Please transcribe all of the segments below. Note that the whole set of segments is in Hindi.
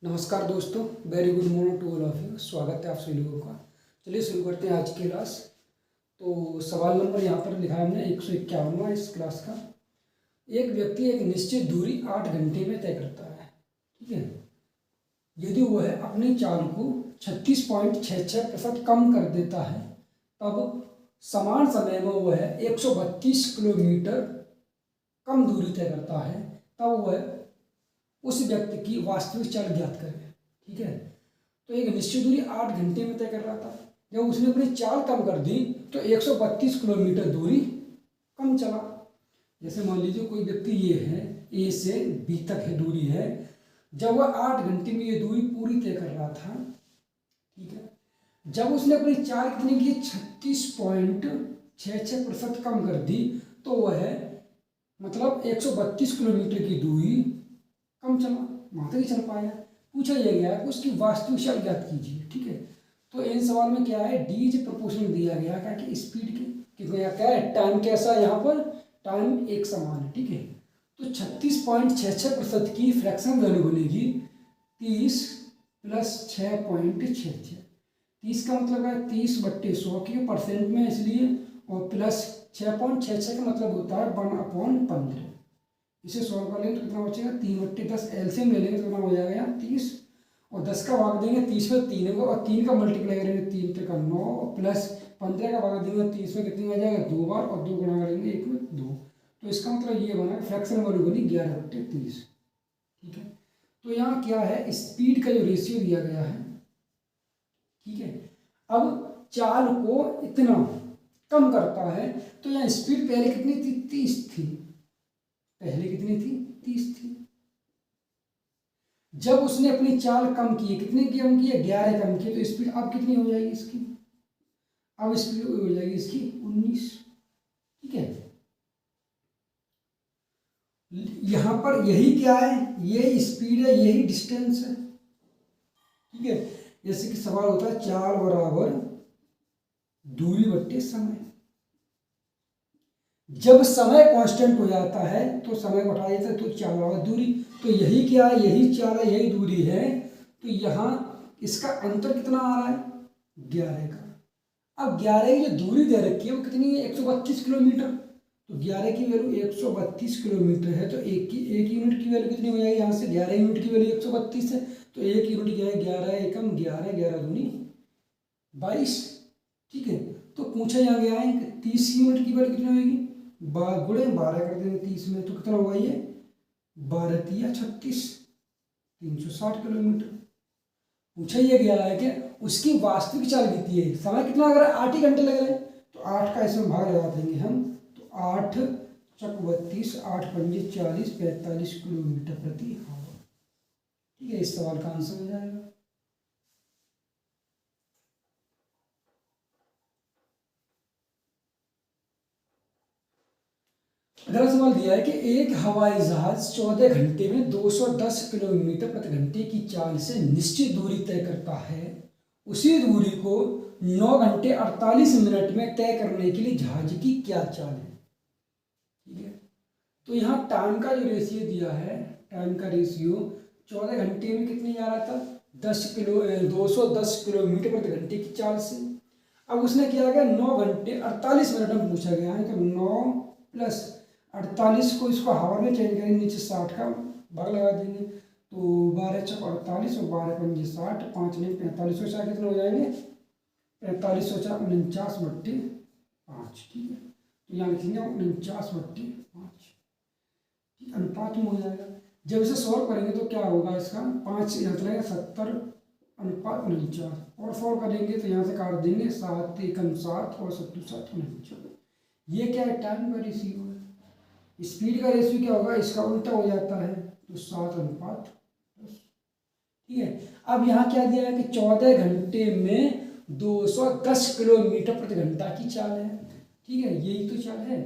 नमस्कार दोस्तों, very good morning to all of you. स्वागत है आप सभी लोगों का। चलिए शुरू करते हैं आज की क्लास। तो सवाल नंबर यहाँ पर लिखा है हमने 151वां इस क्लास का। एक व्यक्ति एक निश्चित दूरी 8 घंटे में तय करता है, ठीक है। यदि वह अपनी चाल को 36.66% कम कर देता है, तब समान समय में वह 132 किलोमीटर कम दूरी तय करता है, तब वह उस व्यक्ति की वास्तविक चाल ज्ञात करें, ठीक है। तो एक निश्चित दूरी 8 घंटे में तय कर रहा था। जब उसने अपनी चाल कम कर दी तो 132 किलोमीटर दूरी कम चला। जैसे मान लीजिए कोई व्यक्ति ये है, ए से बी तक है दूरी है। जब वह 8 घंटे में ये दूरी पूरी तय कर रहा था, ठीक है। जब उसने अपनी चाल कितनी की 36.66% कम कर दी, तो वह मतलब 132 किलोमीटर की दूरी कम चला, वहाँ तक ही चल पाया। पूछा यह गया कि उसकी वास्तविक चाल ज्ञात कीजिए, ठीक है। तो इन सवाल में क्या है, डी इज प्रोपोर्शनल दिया गया क्या कि स्पीड के, क्योंकि यहाँ क्या है, टाइम कैसा है, यहाँ पर टाइम एक समान है, ठीक है। तो 36.66% की फ्रैक्शन वैल्यू बनेगी 30 प्लस 6.66। 30 का मतलब है 30/100 की परसेंट में, इसलिए, और प्लस 6.66 का मतलब होता है 1/15। इसे सॉल्व कर लेंगे तो कितना बचेगा, 3/10। एलसीएम ले लेंगे तो कितना हो जाएगा 30, और 10 का भाग देंगे 30 में 3 को, और 3 का मल्टीप्लाई करेंगे 3 3 का 9, प्लस 15 का भाग देंगे 30 में, कितनी आ जाएगा 2 बार, और 2 गुणा करेंगे 1 में 2। तो इसका मतलब ये बना फ्रैक्शन वैल्यू बनी 11/30, ठीक है। तो यहाँ क्या है, स्पीड का जो रेशियो दिया गया है, ठीक है। अब चाल को इतना कम करता है, तो यहाँ स्पीड पहले कितनी थी, 30 थी। पहले कितनी थी, 30 थी। जब उसने अपनी चाल कम की, कितने की कम की है, 11 कम की, तो स्पीड अब कितनी हो जाएगी इसकी, अब स्पीड हो जाएगी इसकी 19, ठीक है। यहां पर यही क्या है, ये स्पीड है, यही डिस्टेंस है, ठीक है। जैसे कि सवाल होता है चाल बराबर दूरी बट्टे समय। जब समय कांस्टेंट हो जाता है तो समय घटा जाता है, तो चाल बराबर दूरी। तो यही क्या है, यही चाल है, यही दूरी है। तो यहाँ इसका अंतर कितना आ रहा है, 11 का। अब 11 की जो दूरी दे रखी है वो कितनी है, 132 किलोमीटर। तो 11 की वैल्यू 132 किलोमीटर है, तो एक यूनिट की वैल्यू कितनी हो जाएगी, यहाँ से 11 यूनिट की वैल्यू 132 है, तो एक यूनिट क्या है, 11 एकम 11, 11 दूनी 22, ठीक है। तो पूछा यहाँ गया है कि 30 यूनिट की वैल्यू कितनी होगी, गुणे 12 कर देंगे 30 में, तो कितना होगा ये 12 तिया 36, 360 किलोमीटर। पूछा ये गया है कि उसकी वास्तविक चाल कितनी है, समय कितना अगर 8 ही घंटे लग रहे हैं, तो 8 का इसमें भाग लगा देंगे हम, तो 8 चक 32, 8 पंजे 40, 45 किलोमीटर प्रति आवर, ठीक है। इस सवाल का आंसर हो जाएगा। अगला सवाल दिया है कि एक हवाई जहाज 14 घंटे में 210 किलोमीटर प्रति घंटे की चाल से निश्चित दूरी तय करता है। उसी दूरी को 9 घंटे 48 मिनट में तय करने के लिए जहाज की क्या चाल है, ठीक है। तो यहाँ टाइम का जो रेशियो दिया है, टाइम का रेशियो 14 घंटे में कितने जा रहा था, 210 किलोमीटर प्रति घंटे की चाल से। अब उसने क्या किया, 9 घंटे 48 मिनट में पूछा गया है, तो 9 प्लस 48 को इसको हावर में चेंज करेंगे, नीचे 60 का भाग लगा देंगे, तो 12 चक 48 और 12 पंजे 60, 5 नहीं 45 हो जाए, कितने हो जाएंगे 45 हो जाए 49/5, ठीक है। तो यहाँ लिखेंगे 49/5, अनुपात में हो जाएगा। जब इसे सॉल्व करेंगे तो क्या होगा, इसका 5 यहाँ चलेगा 70/49, और सॉल्व करेंगे तो यहाँ से काट देंगे 7 एकम 7 और 7 ये क्या है, टाइम का रेशियो है। स्पीड का रेशियो क्या होगा, इसका उल्टा हो जाता है, तो 7:10, ठीक है। अब यहाँ क्या दिया है कि 14 घंटे में 210 किलोमीटर प्रति घंटा की चाल है, ठीक है। यही तो चाल है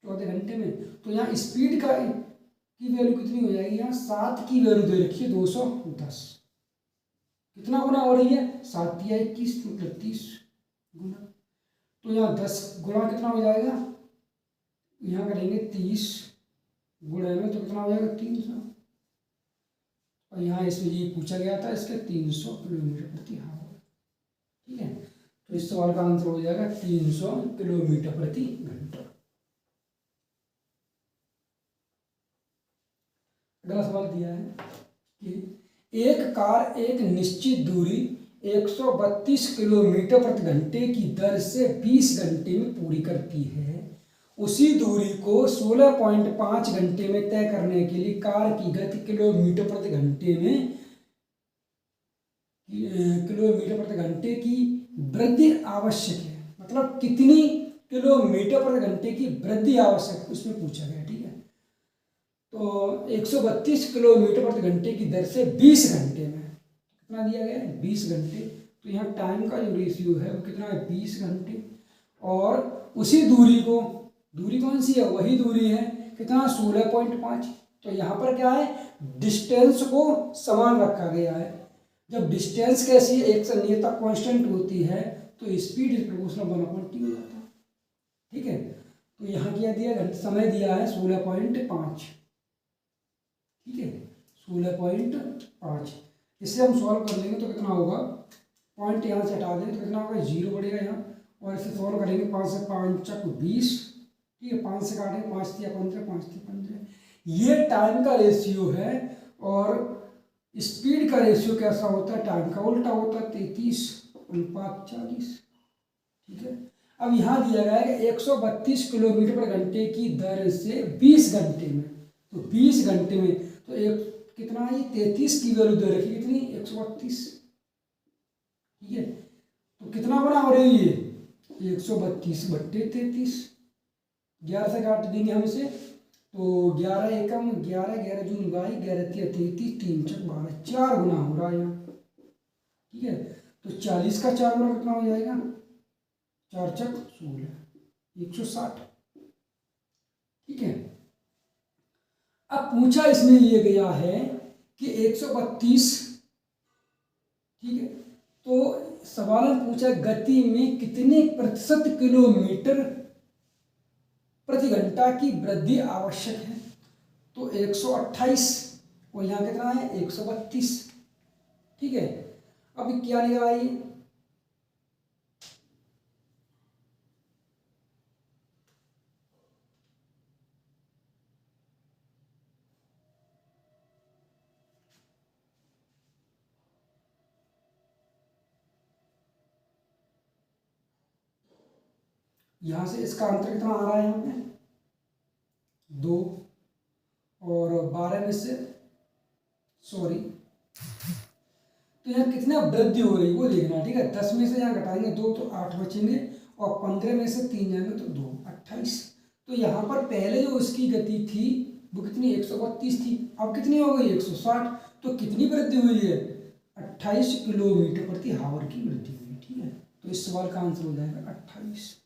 14 घंटे में। तो यहाँ स्पीड का की वैल्यू कितनी हो जाएगी, यहाँ 7 की वैल्यू दे रखी है 210, कितना गुना हो रही है, 7 या 21 मतलब 30 गुना। तो यहाँ 10 गुना कितना हो जाएगा, यहाँ करेंगे 30 गुणे में, तो कितना हो जाएगा 300, और यहाँ इसमें ये पूछा गया था इसके 300 किलोमीटर प्रति आवर। ठीक है, तो इस सवाल का आंसर हो जाएगा 300 किलोमीटर प्रति घंटा। अगला सवाल दिया है कि एक कार एक निश्चित दूरी 132 किलोमीटर प्रति घंटे की दर से 20 घंटे में पूरी करती है। उसी दूरी को 16.5 घंटे में तय करने के लिए कार की गति किलोमीटर प्रति घंटे की वृद्धि आवश्यक है। मतलब कितनी किलोमीटर प्रति घंटे की वृद्धि आवश्यक उसमें पूछा गया। ठीक है, तो 132 किलोमीटर प्रति घंटे की दर से 20 घंटे में कितना दिया गया है, 20 घंटे। तो यहाँ टाइम का जो रेशियो है वो कितना है, 20 घंटे। और उसी दूरी को, दूरी कौन सी है, वही दूरी है कितना, 16.5। तो यहाँ पर क्या है, डिस्टेंस को समान रखा गया है। जब डिस्टेंस कैसी है, एक नियता कांस्टेंट होती है तो स्पीड इज प्रोपोर्शनल 1/t हो जाता है। ठीक है, तो यहाँ क्या दिया, समय दिया है 16.5। ठीक है, 16.5। इससे हम सॉल्व कर लेंगे तो कितना होगा, पॉइंट यहाँ से हटा देंगे तो कितना होगा, 0 बढ़ेगा यहाँ। और इसे सॉल्व करेंगे, 5 से 5 × 20। ठीक है, 5 से काटेंगे, 5 × 15, 5 × 15। ये टाइम का रेशियो है। और स्पीड का रेशियो कैसा होता है, टाइम का उल्टा होता है, 33:40। ठीक है, अब यहाँ दिया गया है कि 132 किलोमीटर प्रति घंटे की दर से 20 घंटे में। तो 20 घंटे में तो एक कितना है, 33 की वैल्यू दे रखी, कितनी, 132। ठीक है, तो कितना बना हो रही है, 132/33। 11 से काट देंगे हम इसे, तो 11 एकम 11, 11 जून 22, 11 33, 3 × 12, 4 गुना हो रहा है यहाँ। ठीक है, तो 40 का 4 गुना कितना हो जाएगा, 4 × 16, 160। ठीक है, अब पूछा इसमें ये गया है कि 132। ठीक है, तो सवाल में पूछा गति में कितने प्रतिशत किलोमीटर प्रति घंटा की वृद्धि आवश्यक है। तो 128 और यहाँ कितना है, 132। ठीक है, अब क्या लगाइए, यहाँ से इसका अंतर कितना आ रहा है, यहाँ पे 2। और 12 में से सॉरी, तो यहाँ कितना वृद्धि हो रही है वो देखना। ठीक है, 10 में से यहाँ घटाएंगे 2 तो 8 बचेंगे, और 15 में से 3 जाएंगे तो 2, 28। तो यहाँ पर पहले जो उसकी गति थी वो कितनी, 132 थी, अब कितनी हो गई, 160। तो कितनी वृद्धि हुई है, 28 किलोमीटर प्रति आवर की वृद्धि हुई। ठीक है, तो इस सवाल का आंसर हो जाएगा 28।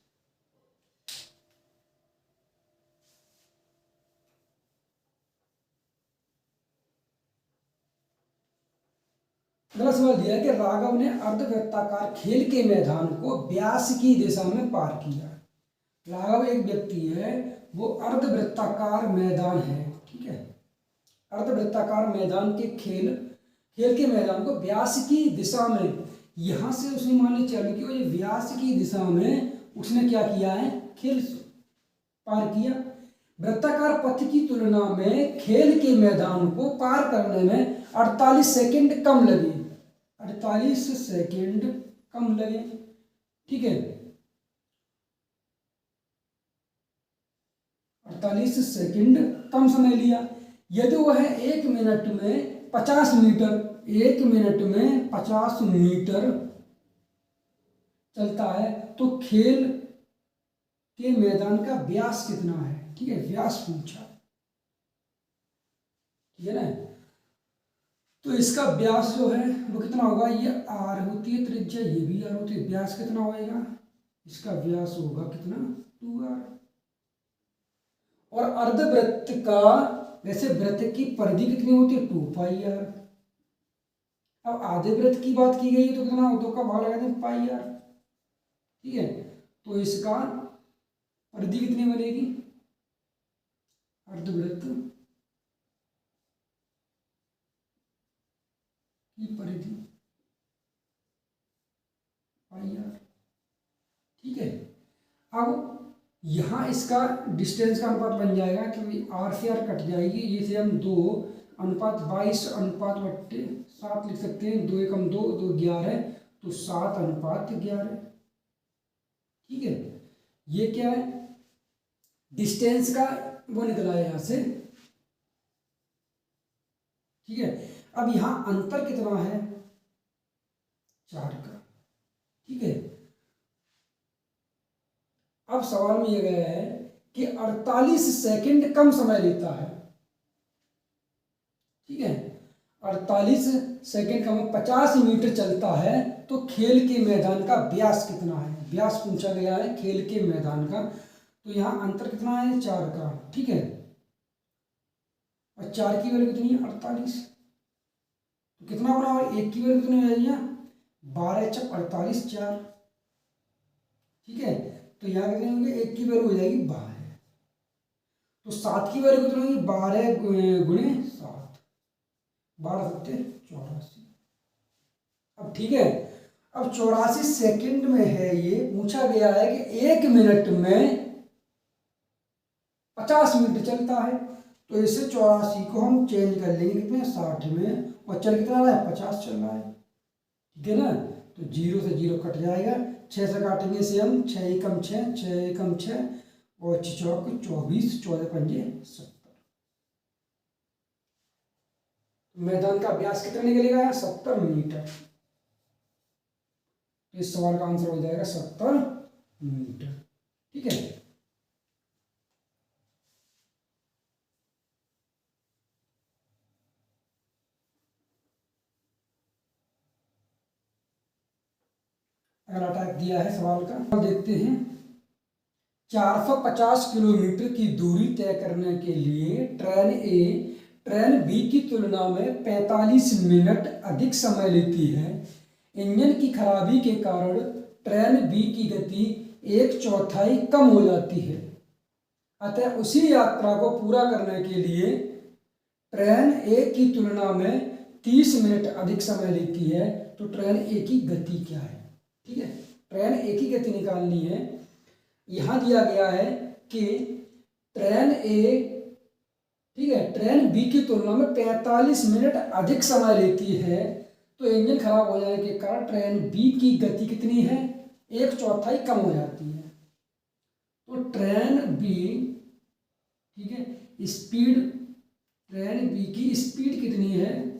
अगला सवाल दिया है कि राघव ने अर्धवृत्ताकार खेल के मैदान को व्यास की दिशा में पार किया। राघव एक व्यक्ति है, वो अर्धवृत्ताकार मैदान है। ठीक है, अर्धवृत्ताकार मैदान के खेल के मैदान को व्यास की दिशा में, यहाँ से उसने मान ली चालू की, ये व्यास की दिशा में उसने क्या किया है, खेल पार किया। वृत्ताकार पथ की तुलना में खेल के मैदान को पार करने में 48 सेकंड कम लगे, 48 सेकंड कम लगे। ठीक है, 48 सेकंड कम समय लिया। यदि वह 1 मिनट में 50 मीटर, 1 मिनट में 50 मीटर चलता है तो खेल के मैदान का व्यास कितना है। ठीक है, व्यास पूछा। ठीक है ना, तो इसका व्यास जो है वो कितना होगा, ये r होती है त्रिज्या, ये भी r होती है, व्यास कितना होएगा, इसका व्यास होगा कितना, 2r। और अर्धवृत्त का, वैसे वृत्त की परिधि कितनी होती है, 2πr। अब आधे वृत्त की बात की गई तो कितना, 2 का भाग लगा दें πr। ठीक है, तो इसका परिधि कितनी बनेगी, अर्धवृत्त की परिधि पाई आर। ठीक है, अब यहाँ इसका डिस्टेंस का अनुपात बन जाएगा, क्योंकि आर से आर कट जाएगी, ये से हम 2:22:7 लिख सकते हैं। 2 एकम 2, 2 11, तो 7:11। ठीक है, ये क्या है, डिस्टेंस का वो निकला है यहाँ से। ठीक है, अब यहाँ अंतर कितना है, 4 का। ठीक है, अब सवाल में यह गया है कि 48 सेकंड कम समय लेता है। ठीक है, 48 सेकंड कम, 50 मीटर चलता है, तो खेल के मैदान का व्यास कितना है, व्यास पूछा गया है खेल के मैदान का। तो यहाँ अंतर कितना है, 4 का। ठीक है, और 4 की वैल्यू कितनी है, 48, तो कितना बना हुआ, 1 की वैल्यू कितनी हो जाएगी, 12 × 48 4। ठीक है, तो यहाँ कितने होंगे, 1 की वैल्यू हो जाएगी 12, तो 7 की वैल्यू कितनी होगी, 12 × 7, 12 × 84। अब ठीक है, अब 84 सेकंड में है, ये पूछा गया है कि 1 मिनट में 50 मीटर चलता है, तो इसे 84 को हम चेंज कर लेंगे कितने, 60 में, और चल कितना रहा है, 50 चल रहा है। ठीक है ना, तो 0 से 0 कट जाएगा, 6 से काटेंगे से हम, 6 एकम 6, 6 एकम 6, और 6 चौक 24, 14 पंजे 70। मैदान का व्यास कितना निकलेगा, 70 मीटर। इस सवाल का आंसर हो जाएगा 70 मीटर। ठीक है, अगला टाइप दिया है सवाल का, देखते हैं। 450 किलोमीटर की दूरी तय करने के लिए ट्रेन ए ट्रेन बी की तुलना में 45 मिनट अधिक समय लेती है। इंजन की खराबी के कारण ट्रेन बी की गति 1/4 कम हो जाती है। अतः उसी यात्रा को पूरा करने के लिए ट्रेन ए की तुलना में 30 मिनट अधिक समय लेती है। तो ट्रेन ए की गति क्या है। ठीक है, ट्रेन ए की गति निकालनी है। यहां दिया गया है कि ट्रेन ए, ठीक है, ट्रेन बी की तुलना में 45 मिनट अधिक समय लेती है, तो इंजन खराब हो जाने के कारण ट्रेन बी की गति कितनी है, 1/4 कम हो जाती है। तो ट्रेन बी, ठीक है, स्पीड, ट्रेन बी की स्पीड कितनी है,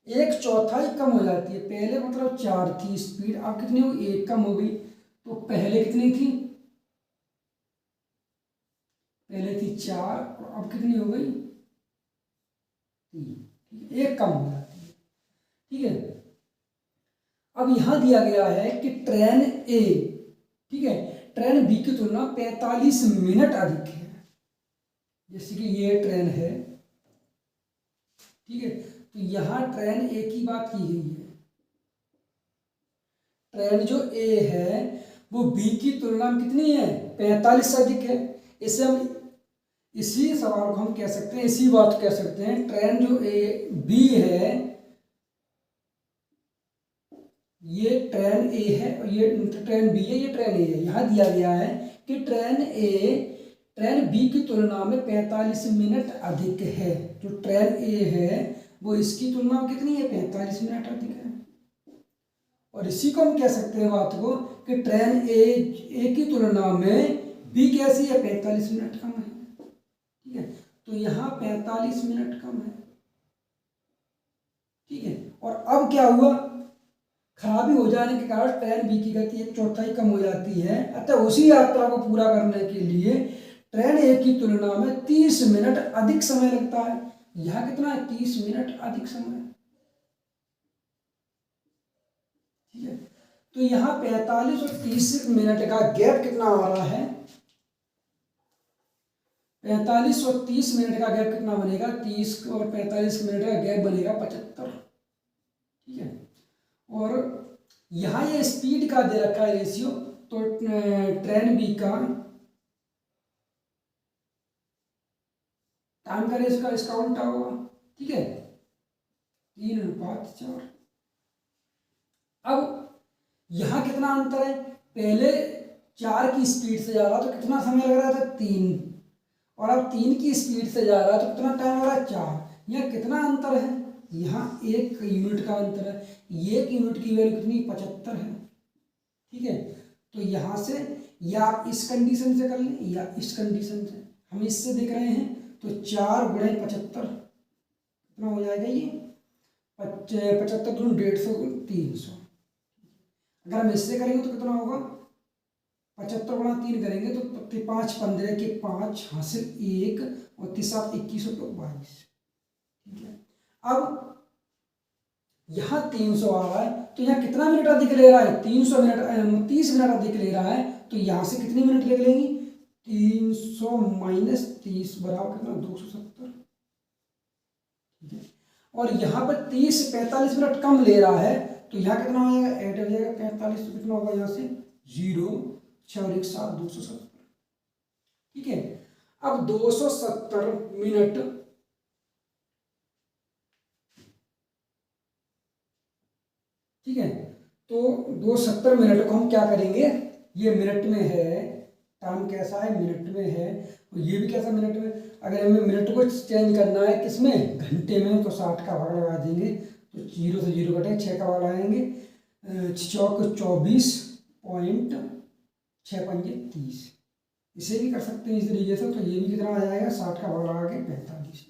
1/4 कम हो जाती है। पहले मतलब 4 थी स्पीड, अब कितनी हो, 1 कम हो गई। तो पहले कितनी थी, पहले थी 4, और अब कितनी हो गई, 3, 1 कम हो जाती है। ठीक है, अब यहां दिया गया है कि ट्रेन ए, ठीक है, ट्रेन बी की तुलना 45 मिनट अधिक है। जैसे कि ये ट्रेन है, ठीक है, तो यहां ट्रेन ए की बात की गई है। ट्रेन जो ए है वो बी की तुलना में कितनी है, 45 से अधिक है। इसे हम, इसी सवाल को हम कह सकते हैं, इसी बात कह सकते हैं, ट्रेन जो ए बी है, ये ट्रेन ए है और ये ट्रेन बी है, ये ट्रेन ए है। यहां दिया गया है कि ट्रेन ए ट्रेन बी की तुलना में 45 मिनट अधिक है। जो ट्रेन ए है वो इसकी तुलना में कितनी है, 45 मिनट अधिक है। और इसी को हम कह सकते हैं बात को कि ट्रेन ए की तुलना में बी कैसी है, 45 मिनट कम है। ठीक है, तो यहाँ 45 मिनट कम है। ठीक है, और अब क्या हुआ, खराबी हो जाने के कारण ट्रेन बी की गति 1/4 कम हो जाती है। अतः उसी यात्रा को पूरा करने के लिए ट्रेन ए की तुलना में 30 मिनट अधिक समय लगता है। यहाँ कितना है, 30 मिनट अधिक समय। ठीक है, तो यहाँ 45 और 30 मिनट का गैप कितना आ रहा है, 45 और 30 मिनट का गैप कितना बनेगा, 30 और 45 मिनट का गैप बनेगा 75। ठीक है, और यहाँ ये स्पीड का दे रखा है रेशियो, तो ट्रेन बी का टाइम का रेशियो का इसका उल्टा होगा। ठीक है, 3:4। अब यहाँ कितना अंतर है, पहले 4 की स्पीड से जा रहा तो कितना समय लग रहा था 3, और अब 3 की स्पीड से जा रहा तो कितना टाइम लग रहा है 4। यहाँ कितना अंतर है, यहाँ 1 यूनिट का अंतर है। 1 यूनिट की वैल्यू कितनी 75 है। ठीक है, तो यहाँ से या आप इस कंडीशन से कर लें या इस कंडीशन से, हम इससे देख रहे हैं तो 4 × 75 कितना हो जाएगा, ये 75 × 150 300। अगर हम इससे करेंगे तो कितना होगा, 75 × 3 करेंगे तो 5 15 के 5 हासिल 1 और 3 7 21 और 22। ठीक है, अब यहाँ 300 आ रहा है तो यहाँ कितना मिनट अधिक ले रहा है, 300 मिनट 30 मिनट अधिक ले रहा है, तो यहाँ से कितनी मिनट ले लेंगी 300 - 30 बराबर कितना 270। ठीक है, और यहाँ पर 30 45 मिनट कम ले रहा है तो यहाँ कितना हो जाएगा, ऐड हो जाएगा 45, तो कितना होगा यहाँ से 0 6 और 1 7 270। ठीक है, अब 270 मिनट, ठीक है, तो 270 मिनट को हम क्या करेंगे, ये मिनट में है, टाइम कैसा है मिनट में है, और ये भी कैसा मिनट में। अगर हमें मिनट को चेंज करना है किसमें, घंटे में, तो 60 का भाग लगा देंगे, तो 0 से 0 कटेंगे, 6 का भाग लगाएंगे, 6 24.6 इसे भी कर सकते हैं इस तरीके से, तो ये भी कितना आ जाएगा 60 का भाग लगा के 45।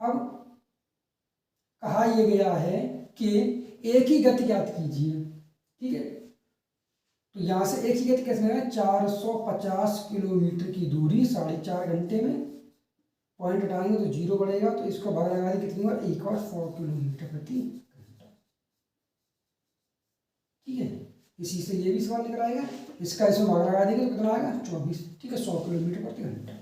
अब कहा यह गया है कि एक ही गति ज्ञात कीजिए। ठीक है, तो यहाँ से एक ही गति कैसे है, 450 किलोमीटर की दूरी 4.5 घंटे में, पॉइंट हटाएंगे तो 0 बढ़ेगा, तो इसको भाग लगा दें कितनी बार, 1 और 100 किलोमीटर प्रति घंटा। ठीक है, इसी से ये भी सवाल निकल आएगा, इसका इसमें भाग लगा देंगे तो कितना आएगा 24। ठीक है, 100 किलोमीटर प्रति घंटा।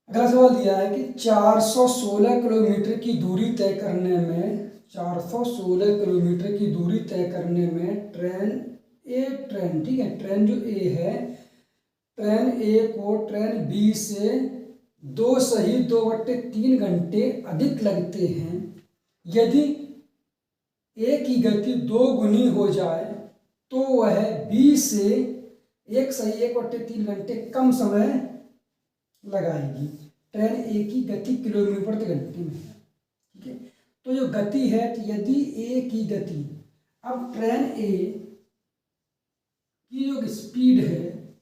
अगला सवाल दिया है कि 416 किलोमीटर की दूरी तय करने में, 416 किलोमीटर की दूरी तय करने में ट्रेन, ठीक है, ट्रेन जो ए है, ट्रेन ए को ट्रेन बी से 2 घंटे अधिक लगते हैं। यदि ए की गति 2 गुनी हो जाए तो वह बी से 1 घंटे कम समय लगाएगी। ट्रेन ए की गति किलोमीटर प्रति घंटे में है। ठीक है, तो जो गति है, तो यदि ए की गति, अब ट्रेन ए की जो स्पीड है,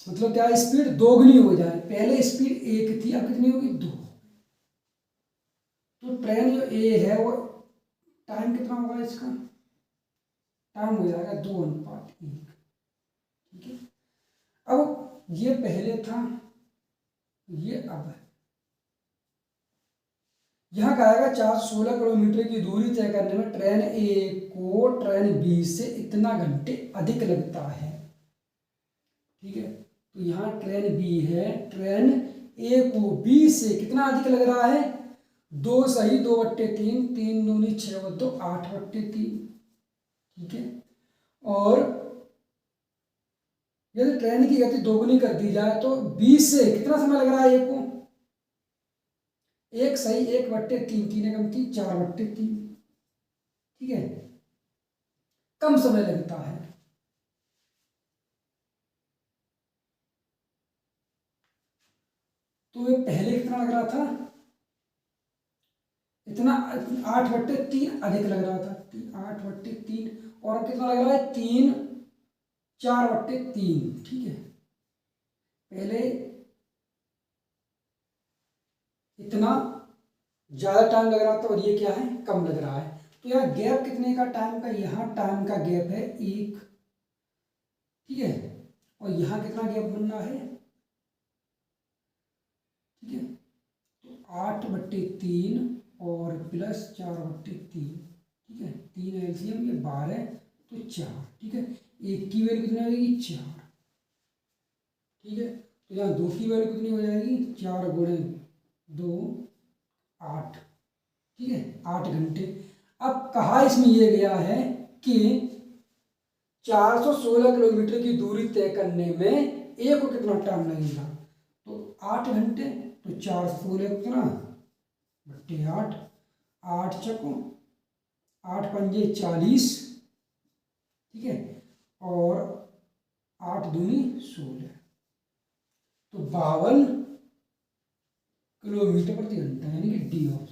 मतलब क्या, स्पीड 2 गुनी हो जाए, पहले स्पीड 1 थी, अब कितनी होगी 2, तो ट्रेन जो ए है वो टाइम कितना होगा, इसका टाइम हो जाएगा 2:1। ठीक है, अब ये पहले था, ये अब है। यहां कहा है 416 किलोमीटर की दूरी तय करने में ट्रेन ए को ट्रेन बी से इतना घंटे अधिक लगता है। ठीक है, तो यहाँ ट्रेन बी है, ट्रेन ए को बी से कितना अधिक लग रहा है, 2 सही 2/3, 3 दूनी 6 और 2 8/3। ठीक है, और यदि ट्रेन की गति 2 गुनी कर दी जाए तो बी से कितना समय लग रहा है ए को, 1 सही 1/3, 3 एकम 3 4/3। ठीक है, कम समय लगता है। तो ये पहले कितना लग रहा था, इतना 8/3 अधिक लग रहा था, 8/3, और अब कितना लग रहा है 3 4/3। ठीक है, पहले इतना ज्यादा टाइम लग रहा था और ये क्या है, कम लग रहा है। तो यहाँ गैप कितने का टाइम का, यहाँ टाइम का गैप है 1। ठीक है, और यहाँ कितना गैप बन रहा है, ठीक है, तो 8/3 और प्लस 4/3। ठीक है, 3 एलसीएम, ये 12 तो 4। ठीक है, 1 की वैल्यू कितनी हो जाएगी 4। ठीक है, तो यहाँ 2 की वैल्यू कितनी हो जाएगी, 4 × 2 8। ठीक है, 8 घंटे। अब कहा इसमें ये गया है कि 416 किलोमीटर की दूरी तय करने में ए को कितना टाइम लगेगा, तो 8 घंटे, तो 416 कितना बट्टे 8, 8 चको 8 पंजे 40, ठीक है, और 8 दूनी 16, तो 52 किलोमीटर प्रति घंटा, यानी कि डी ऑप्शन।